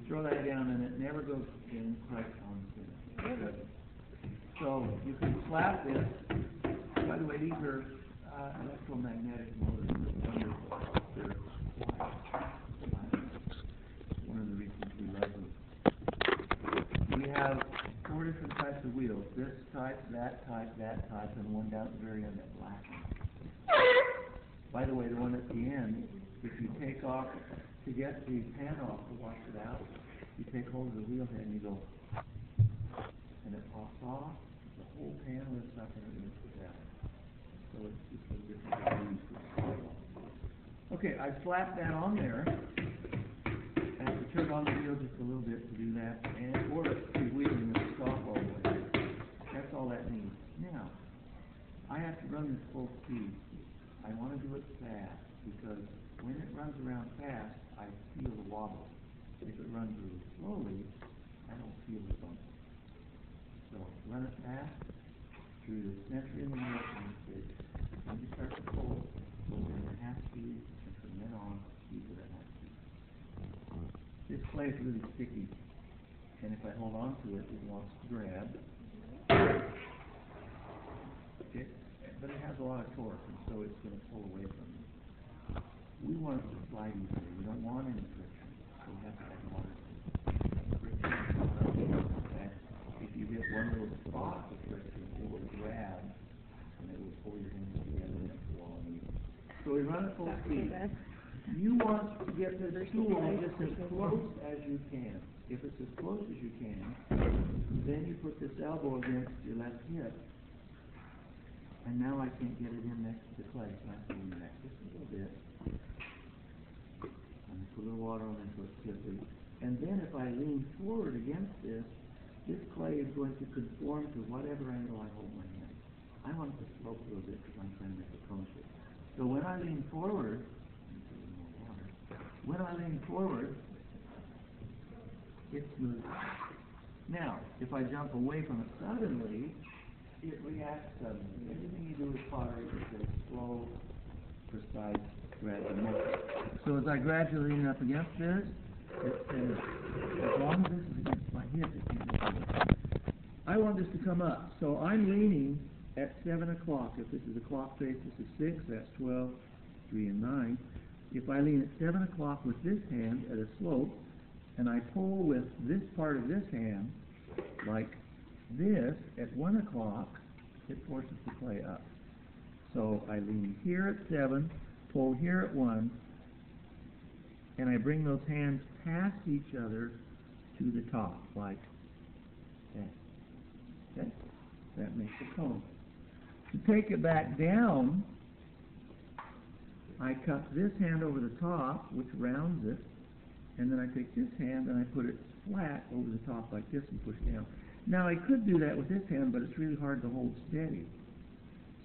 throw that down and it never goes in quite on the finish. So you can slap this. By the way, these are electromagnetic motors. They're one of the reasons we love them. We have 4 different types of wheels. This type, that type, and one down at the very end, that black one. By the way, the one at the end, if you take off, to get the pan off to wash it out, you take hold of the wheel head and you go, and it pops off, the whole pan lifts up and it lifts it down. So it's a different use. Okay, I slapped that on there. I have to turn on the wheel just a little bit to do that, and or be wheeling the stop all the way. That's all that means. Now, I have to run this full speed. I want to do it fast, because when it runs around fast, I feel the wobble. If it runs really slowly, I don't feel the bump. So run it fast through the center in the middle of the stick. When you start to pull, go at half speed, and from then on, keep it at half speed. This clay is really sticky, and if I hold on to it, it wants to grab. Okay, but it has a lot of torque, and so it's going to pull away from you. We want it to slide easily. We don't want any friction. So we have to have a lot of friction. And if you get one little spot of friction, it will grab and it will pull your hands together and pull on you. So we run it full speed. You want to get the tool just as close as you can. If it's as close as you can, then you put this elbow against your left hip. And now I can't get it in next to the clay, so I have to lean back just a little bit. And put a little water on it so it's slippery. And then if I lean forward against this clay is going to conform to whatever angle I hold my hand. I want it to slope a little bit because I'm trying to make a cone shape. So when I lean forward, it's smooth. Now, if I jump away from it suddenly, it reacts suddenly. Everything you do with pottery is a slow, precise, gradual motion. So as I gradually lean up against this, it says, as long as this is against my hip, it can't be. I want this to come up. So I'm leaning at 7 o'clock. If this is a clock face, this is 6, that's 12, 3 and 9. If I lean at 7 o'clock with this hand at a slope, and I pull with this part of this hand, like this, at 1 o'clock, it forces the clay up. So I lean here at 7, pull here at 1, and I bring those hands past each other to the top, like that. Okay? That makes a cone. To take it back down, I cup this hand over the top, which rounds it, and then I take this hand and I put it flat over the top like this and push down. Now I could do that with this hand, but it's really hard to hold steady.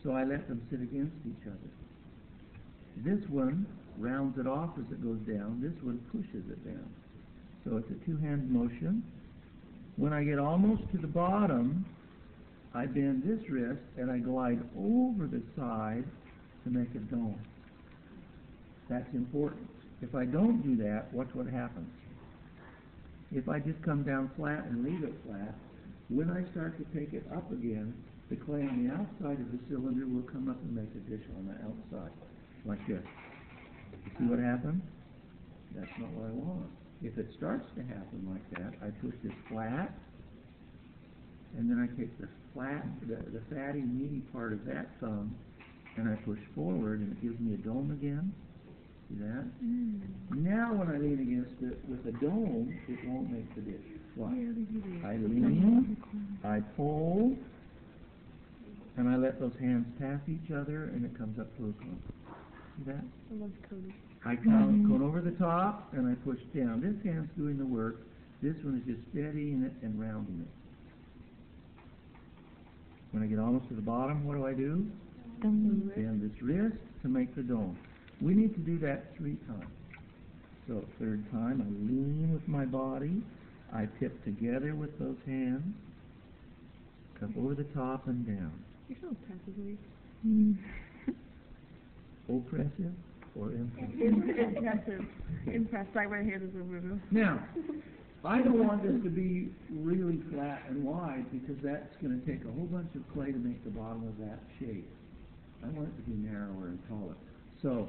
So I let them sit against each other. This one rounds it off as it goes down. This one pushes it down. So it's a two-hand motion. When I get almost to the bottom, I bend this wrist and I glide over the side to make a dome. That's important. If I don't do that, watch what happens. If I just come down flat and leave it flat, when I start to take it up again, the clay on the outside of the cylinder will come up and make a dish on the outside, like this. You see what happens? That's not what I want. If it starts to happen like that, I push this flat, and then I take the flat, the fatty, meaty part of that thumb, and I push forward, and it gives me a dome again. See that? Now when I lean against it with a dome, it won't make the dish. Why? I lean, I pull, and I let those hands pass each other, and it comes up to a cone. See that? I cone over the top, and I push down. This hand's doing the work. This one is just steadying it and rounding it. When I get almost to the bottom, what do? Bend this wrist to make the dome. We need to do that 3 times. So third time, I lean with my body. I tip together with those hands. Come over the top and down. You're so oppressive. Oppressive or impressive? Impressive. Impressed. Like my hand is over. Now, I don't want this to be really flat and wide because that's going to take a whole bunch of clay to make the bottom of that shape. I want it to be narrower and taller. So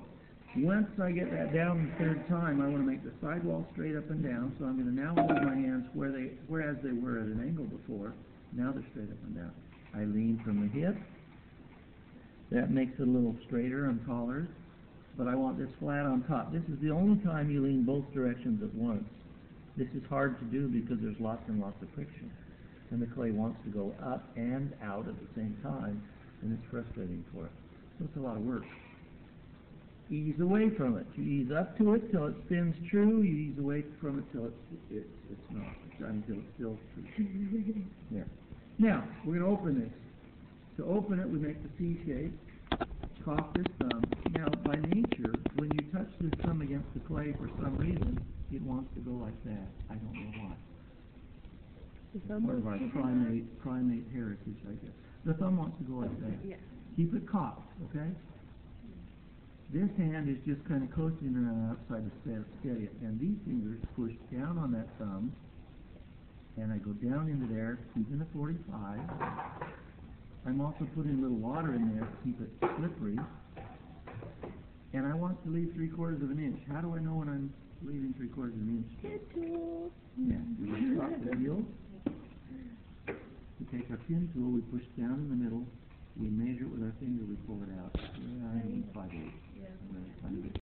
once I get that down the third time, I want to make the sidewall straight up and down. So I'm going to now hold my hands whereas they were at an angle before. Now they're straight up and down. I lean from the hip. That makes it a little straighter and taller. But I want this flat on top. This is the only time you lean both directions at once. This is hard to do because there's lots and lots of friction. And the clay wants to go up and out at the same time, and it's frustrating for it. So it's a lot of work. Ease away from it. You ease up to it till it spins true. You ease away from it till it's not. Until it feels true. There. Now, we're going to open this. To open it, we make the C shape. Cock this thumb. Now, by nature, when you touch this thumb against the clay for some reason, it wants to go like that. I don't know why. It's part of our primate heritage, I guess. The thumb wants to go like that. Yeah. Keep it cocked, okay? This hand is just kind of coasting around outside to steady it. And these fingers push down on that thumb, and I go down into there, keeping the 45. I'm also putting a little water in there to keep it slippery. And I want to leave 3/4 of an inch. How do I know when I'm leaving 3/4 of an inch? Pin tool. Yeah, we stop the wheel. We take our pin tool, we push down in the middle, we measure it with our finger, we pull it out. 9 5/8. Yeah. Kind of